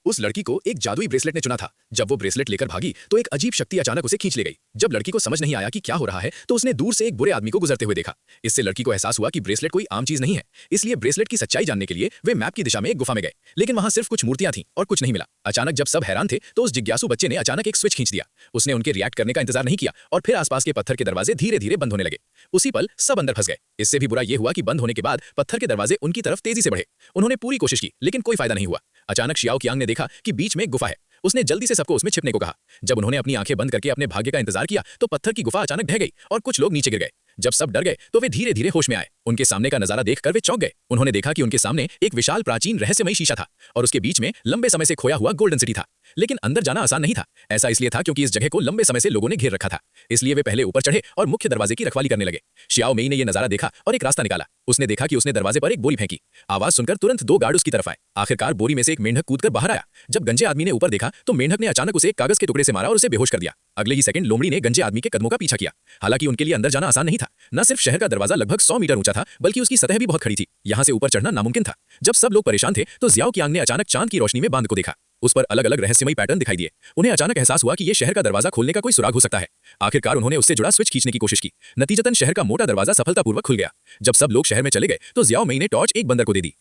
उस लड़की को एक जादुई ब्रेसलेट ने चुना था। जब वो ब्रेसलेट लेकर भागी तो एक अजीब शक्ति अचानक उसे खींच ले गई। जब लड़की को समझ नहीं आया कि क्या हो रहा है तो उसने दूर से एक बुरे आदमी को गुजरते हुए देखा। इससे लड़की को एहसास हुआ कि ब्रेसलेट कोई आम चीज नहीं है। इसलिए ब्रेसलेट की सच्चाई जानने के लिए वे मैप की दिशा में एक गुफा में गए, लेकिन वहां सिर्फ कुछ मूर्तियां थीं और कुछ नहीं मिला। अचानक जब सब हैरान थे तो उस जिज्ञासु बच्चे ने अचानक एक स्विच खींच दिया। उसने उनके रिएक्ट करने का इंतजार नहीं किया और फिर आसपास के पत्थर के दरवाजे धीरे धीरे बंद होने लगे। उसी पल सब अंदर फंस गए। इससे भी बुरा यह हुआ कि बंद होने के बाद पत्थर के दरवाजे उनकी तरफ तेजी से बढ़े। उन्होंने पूरी कोशिश की लेकिन कोई फायदा नहीं हुआ। अचानक शियाओ कियांग ने देखा कि बीच में एक गुफा है। उसने जल्दी से सबको उसमें छिपने को कहा। जब उन्होंने अपनी आंखें बंद करके अपने भाग्य का इंतजार किया तो पत्थर की गुफा अचानक ढह गई और कुछ लोग नीचे गिर गए। जब सब डर गए तो वे धीरे धीरे होश में आए। उनके सामने का नजारा देखकर वे चौंक गए। उन्होंने देखा कि उनके सामने एक विशाल प्राचीन रहस्यमयी शीशा था और उसके बीच में लंबे समय से खोया हुआ गोल्डन सिटी था। लेकिन अंदर जाना आसान नहीं था। ऐसा इसलिए था क्योंकि इस जगह को लंबे समय से लोगों ने घेर रखा था। इसलिए वे पहले ऊपर चढ़े और मुख्य दरवाजे की रखवाली करने लगे। शियाओ मेई ने यह नजारा देखा और एक रास्ता निकाला। उसने देखा कि उसने दरवाजे पर एक बोरी फेंकी। आवाज सुनकर तुरंत 2 गार्ड उसकी तरफ आए। आखिरकार बोरी में से एक मेंढक कूदकर बाहर आया। जब गंजे आदमी ने ऊपर देखा तो मेंढक ने अचानक उसे एक कागज के टुकड़े से मारा और उसे बेहोश कर दिया। अगले ही सेकंड लोमड़ी ने गंजे आदमी के कदमों का पीछा किया। हालांकि उनके लिए अंदर जाना आसान नहीं था। न सिर्फ शहर का दरवाजा लगभग 100 मीटर ऊंचा था बल्कि उसकी सतह भी बहुत खड़ी थी। यहां से ऊपर चढ़ना नामुमकिन था। जब सब लोग परेशान थे तो जियाओ कियांग ने अचानक चांद की रोशनी में बांध को देखा। उस पर अलग अलग रहस्यमयी पैटर्न दिखाई दिए। उन्हें अचानक एहसास हुआ कि यह शहर का दरवाजा खोलने का कोई सुराग हो सकता है। आखिरकार उन्होंने उससे जुड़ा स्विच खींचने की कोशिश की। नतीजतन शहर का मोटा दरवाजा सफलतापूर्वक खुल गया। जब सब लोग शहर में चले गए तो जियाओ मेई ने टॉर्च एक बंदर को दे दी।